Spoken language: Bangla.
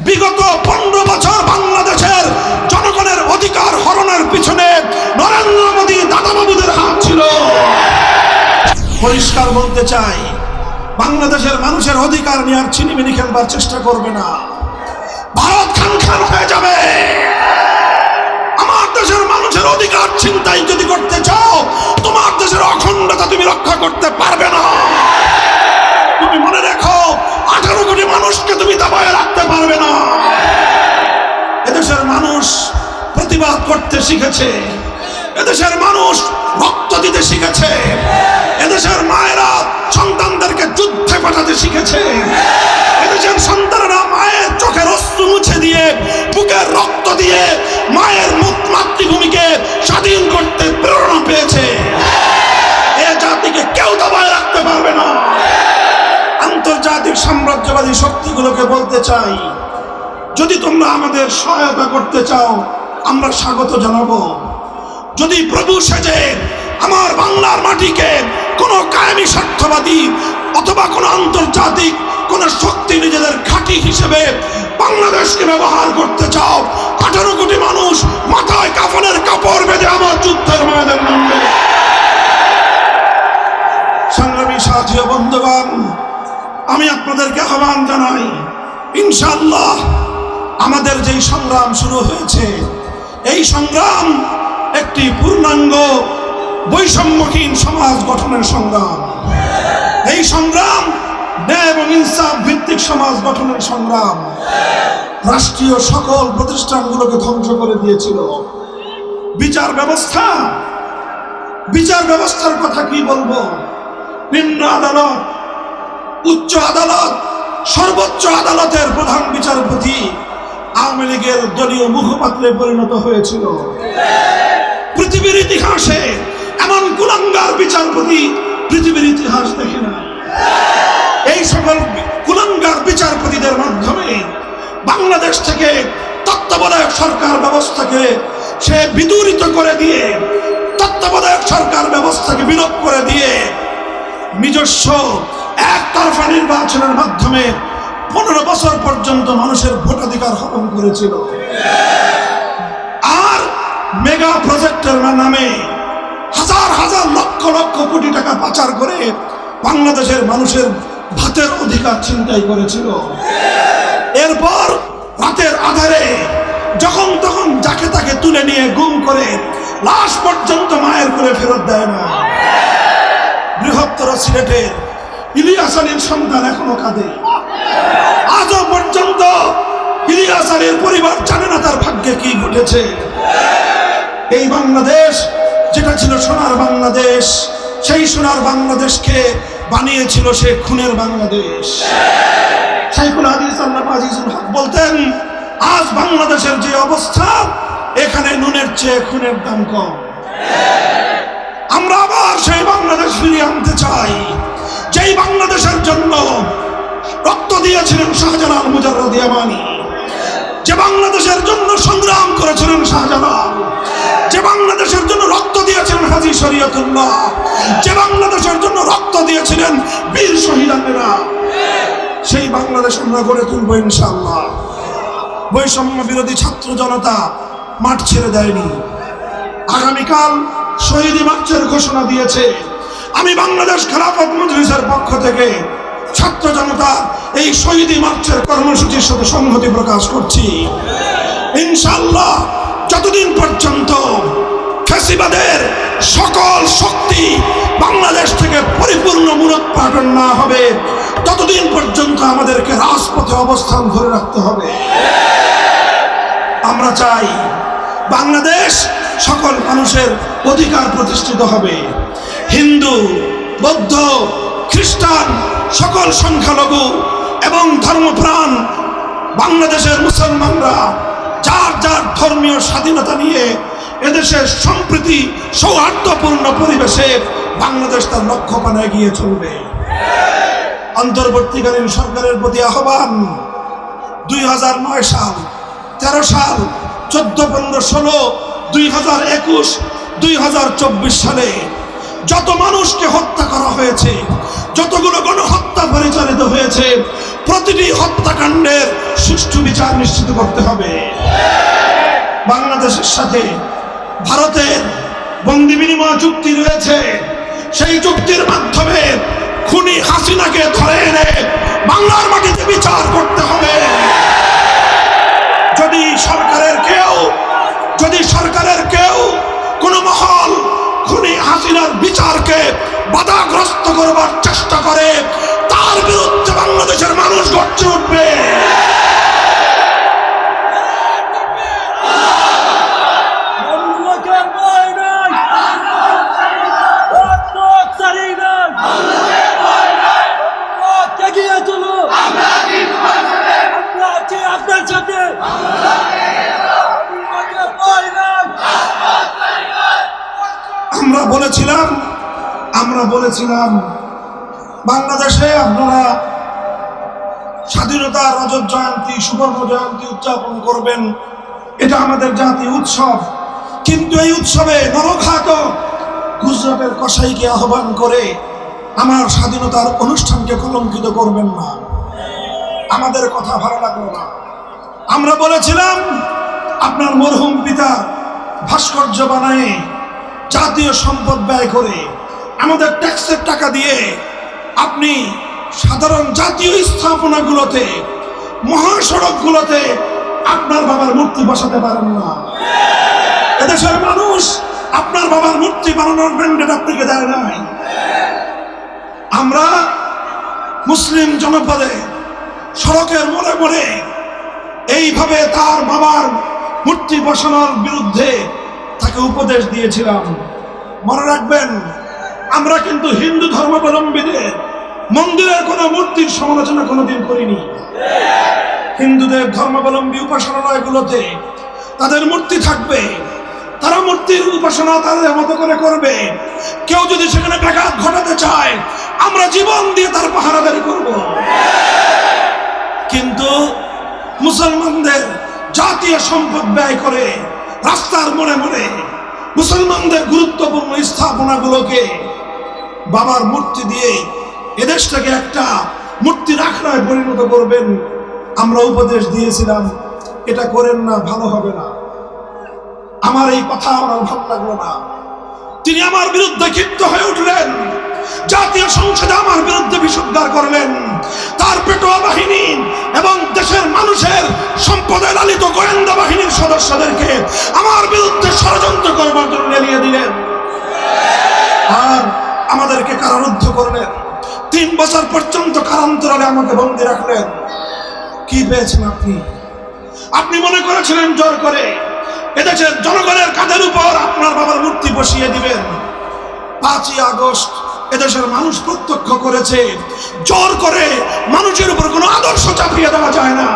বিগত 15 বছর বাংলাদেশের জনগণের অধিকার হরণের পিছনে নরেন্দ্র মোদী দাদাবাবুদের হাত ছিল। পরিষ্কার বলতে চাই, বাংলাদেশের মানুষের অধিকার নিয়ে আর ছিনিমিনি খেলবার চেষ্টা করবে না। ভারত খান খান হয়ে যাবে। আমার দেশের মানুষের অধিকার ছিনতাই যদি করতে চাও, তোমার দেশের অখণ্ডতা তুমি রক্ষা করতে পারবে না। তুমি মনে রেখো, 18 কোটি মানুষকে তুমি দাবায় রাখতে পারবে না। এদেশের মানুষ প্রতিবাদ করতে শিখেছে, এদেশের মানুষ রক্ত দিতে শিখেছে, এদেশের মায়েরা সন্তানদেরকে যুদ্ধে পাঠাতে শিখেছে, এদেশের সন্তানরা মায়ের চোখের অশ্রু মুছে দিয়ে, বুকের রক্ত দিয়ে মায়ের মাতৃভূমিকে স্বাধীন করতে প্রেরণা পেয়েছে। এ জাতিকে কেউ দাবায় রাখতে পারবে না। আন্তর্জাতিক সাম্রাজ্যবাদী শক্তিগুলোকে বলতে চাই, যদি তোমরা আমাদের সহায়তা করতে চাও, আমরা স্বাগত জানাবো। যদি প্রভু সেজে আমার বাংলার মাটিকে কোনো কায়েমি স্বার্থবাদী অথবা কোনো আন্তর্জাতিক কোন শক্তি নিজেদের ঘাঁটি হিসেবে বাংলাদেশকে ব্যবহার করতে চাও, 18 কোটি মানুষ মাথায় কাফনের কাপড় বেঁধে আমার যুদ্ধের ময়দানে নামবে। সংগ্রামী সাথী ও বন্ধুগণ, আমি আপনাদেরকে আহ্বান জানাই, ইনশাআল্লাহ আমাদের যেই সংগ্রাম শুরু হয়েছে, এই সংগ্রাম একটি পূর্ণাঙ্গ বৈষম্যহীন সমাজ গঠনের সংগ্রাম। এই সংগ্রাম ন্যায় এবং ইনসাফ ভিত্তিক সমাজ গঠনের সংগ্রাম। রাষ্ট্রীয় সকল প্রতিষ্ঠানগুলোকে ধ্বংস করে দিয়েছিল। বিচার ব্যবস্থার কথা কি বলবো? নিম্ন আদালত, উচ্চ আদালত, সর্বোচ্চ আদালতের প্রধান বিচারপতি আওয়ামী লীগের দলীয় মুখপাত্রে পরিণত হয়েছিল। পৃথিবীর ইতিহাসে এমন কুলাঙ্গার বিচারপতি পৃথিবীর ইতিহাস দেখে না। এই সকল কুলাঙ্গার বিচারপতিদের মাধ্যমে বাংলাদেশ থেকে তত্ত্বাবধায়ক সরকার ব্যবস্থাকে সে বিদূরিত করে দিয়ে, তত্ত্বাবধায়ক সরকার ব্যবস্থাকে বিলোপ করে দিয়ে নিজস্ব একতরফা নির্বাচনের মাধ্যমে 15 বছর পর্যন্ত মানুষের ভোটাধিকার হরণ করেছিল। আর মেগা প্রজেক্টের নামে হাজার হাজার লক্ষ লক্ষ কোটি টাকা পাচার করে বাংলাদেশের মানুষের ভাতের অধিকার ছিনতাই করেছিল। এরপর রাতের আধারে যখন তখন যাকে তাকে তুলে নিয়ে গুম করে লাশ পর্যন্ত মায়ের কোলে ফেরত দেয় না। বৃহত্তর সিলেটের ইলিয়াস আলীর সন্তান এখনো কাঁদে। আজও পর্যন্ত ইলিয়াস আলীর পরিবার জানে না তার ভাগ্যে কি ঘটেছে। এই বাংলাদেশ যেটা ছিল সোনার বাংলাদেশ, সেই সোনার বাংলাদেশকে বানিয়েছিল সে খুনের বাংলাদেশ। শাইখুল হাদিস আল্লামা আজিজুল হক বলতেন, আজ বাংলাদেশের যে অবস্থা, এখানে নুনের চেয়ে খুনের দাম কম। আমরা আবার সেই বাংলাদেশ ফিরিয়ে আনতে চাই, যেই বাংলাদেশের জন্য রক্ত দিয়েছিলেন শাহজালাল মুজাররদ ইয়ামানি, যে বাংলাদেশের জন্য সংগ্রাম করেছিলেন শাহজালাল, যে বাংলাদেশের জন্য রক্ত দিয়েছিলেন হাজী শরীয়তুল্লাহ, যে বাংলাদেশের জন্য রক্ত দিয়েছিলেন বীর শহীদানেরা, সেই বাংলাদেশ আমরা গড়ে তুলব ইনশাআল্লাহ। বৈষম্য বিরোধী ছাত্র জনতা মাঠ ছেড়ে দেয়নি। আগামীকাল শহীদ মার্চের ঘোষণা দিয়েছে। আমি বাংলাদেশ খেলাফত মজলিসের পক্ষ থেকে ছাত্র জনতা এই শহীদ মার্চের কর্মসূচির সাথে সংহতি প্রকাশ করছি। ইনশাআল্লাহ যতদিন পর্যন্ত ফ্যাসিবাদের সকল শক্তি বাংলাদেশ থেকে পরিপূর্ণ মূলোৎপাটন না হবে, ততদিন পর্যন্ত আমাদেরকে রাজপথে অবস্থান ধরে রাখতে হবে। আমরা চাই বাংলাদেশ সকল মানুষের অধিকার প্রতিষ্ঠিত হবে। হিন্দু, বৌদ্ধ, খ্রিস্টান, সকল সংখ্যালঘু এবং ধর্মপ্রাণ বাংলাদেশের মুসলমানরা যার যার ধর্মীয় স্বাধীনতা নিয়ে এদেশের সম্প্রীতি সৌহার্দ্যপূর্ণ পরিবেশে বাংলাদেশ তার লক্ষ্যপানে এগিয়ে চলবে। অন্তর্বর্তীকালীন সরকারের প্রতি আহ্বান, 2009 সাল, 13 সাল, 14, 15, 16, 2021, 2024 সালে যত মানুষকে হত্যা করা হয়েছে, যতগুলো গণহত্যা পরিচালিত হয়েছে প্রতিটি হত্যাকাণ্ডের সুষ্ঠু বিচার নিশ্চিত করতে হবে। বাংলাদেশের সাথে ভারতের বন্দি বিনিময় চুক্তি রয়েছে, সেই চুক্তির মাধ্যমে খুনি হাসিনাকে ধরে এনে বাংলার মাটিতে বিচার করতে হবে। যদি সরকারের কেউ কোনো মহল খুনি হাসিনার বিচারকে বাধাগ্রস্ত করবার চেষ্টা করে, তার বিরুদ্ধে বাংলাদেশের মানুষ গর্জে উঠবে। আমরা বলেছিলাম বাংলাদেশে আপনারা স্বাধীনতার রজত জয়ন্তী, সুবর্ণ জয়ন্তী উদযাপন করবেন, এটা আমাদের জাতীয় উৎসব। কিন্তু এই উৎসবে নরখাত গুজরাটের কসাইকে আহ্বান করে আমার স্বাধীনতার অনুষ্ঠানকে কলঙ্কিত করবেন না। আমাদের কথা ভালো লাগলো না। আমরা বলেছিলাম আপনার মরহুম পিতার ভাস্কর্য বানায় জাতীয় সম্পদ ব্যয় করে আমাদের ট্যাক্সের টাকা দিয়ে আপনি সাধারণ জাতীয় স্থাপনাগুলোতে, মহাসড়কগুলোতে আপনার বাবার মূর্তি বসাতে পারেন না। এদেশের মানুষ আপনার বাবার মূর্তি বানানোর ম্যান্ডেট আপনাকে দেয় নাই। আমরা মুসলিম জনপদে সড়কের মোড়ে মোড়ে এইভাবে তার বাবার মূর্তি বসানোর বিরুদ্ধে তাকে উপদেশ দিয়েছিলাম। মনে রাখবেন, আমরা কিন্তু হিন্দু ধর্মাবলম্বীদের মন্দিরের কোনো মূর্তির সমালোচনা কোনোদিন করিনি। হিন্দুদের ধর্মাবলম্বী উপাসনালয়গুলোতে তাদের মূর্তি থাকবে, তারা মূর্তির উপাসনা তাদের মতো করে করবে। কেউ যদি সেখানে ব্যাঘাত ঘটাতে চায়, আমরা জীবন দিয়ে তার পাহারাদারি করব। কিন্তু মুসলমানদের জাতীয় সম্পদ ব্যয় করে রাস্তার মোড়ে মোড়ে মুসলমানদের গুরুত্বপূর্ণ স্থাপনাগুলোকে বাবার মূর্তি দিয়ে এদেশটাকে একটা মূর্তির আখড়ায় পরিণত করবেন, আমরা উপদেশ দিয়েছিলাম এটা করেন না, ভালো হবে না। আমার এই কথা আমার ভালো লাগলো না। তিনি আমার বিরুদ্ধে ক্ষিপ্ত হয়ে উঠলেন, জাতীয় সংসদে আমার বিরুদ্ধে বিষোদ্গার করলেন। তার পেটোয়া বাহিনী এবং দেশের মানুষের সম্পদে লালিত গোয়েন্দা বাহিনীর সদস্যদেরকে আমার বিরুদ্ধে ষড়যন্ত্র করবার জন্য এড়িয়ে দিলেন আর আমাদেরকে কারারুদ্ধ করলেন। 3 বছর পর্যন্ত কারান্তরালে আমাকে বন্দী রাখলেন। কি পেয়েছেন আপনি? আপনি মনে করেছিলেন জোর করে এদেশের জনগণের কাঁধের উপর আপনার বাবার মূর্তি বসিয়ে দিবেন। 5ই আগস্ট এদেশের মানুষ প্রত্যক্ষ করেছে, জোর করে মানুষের উপর কোনো আদর্শ চাপিয়ে দেওয়া যায় না।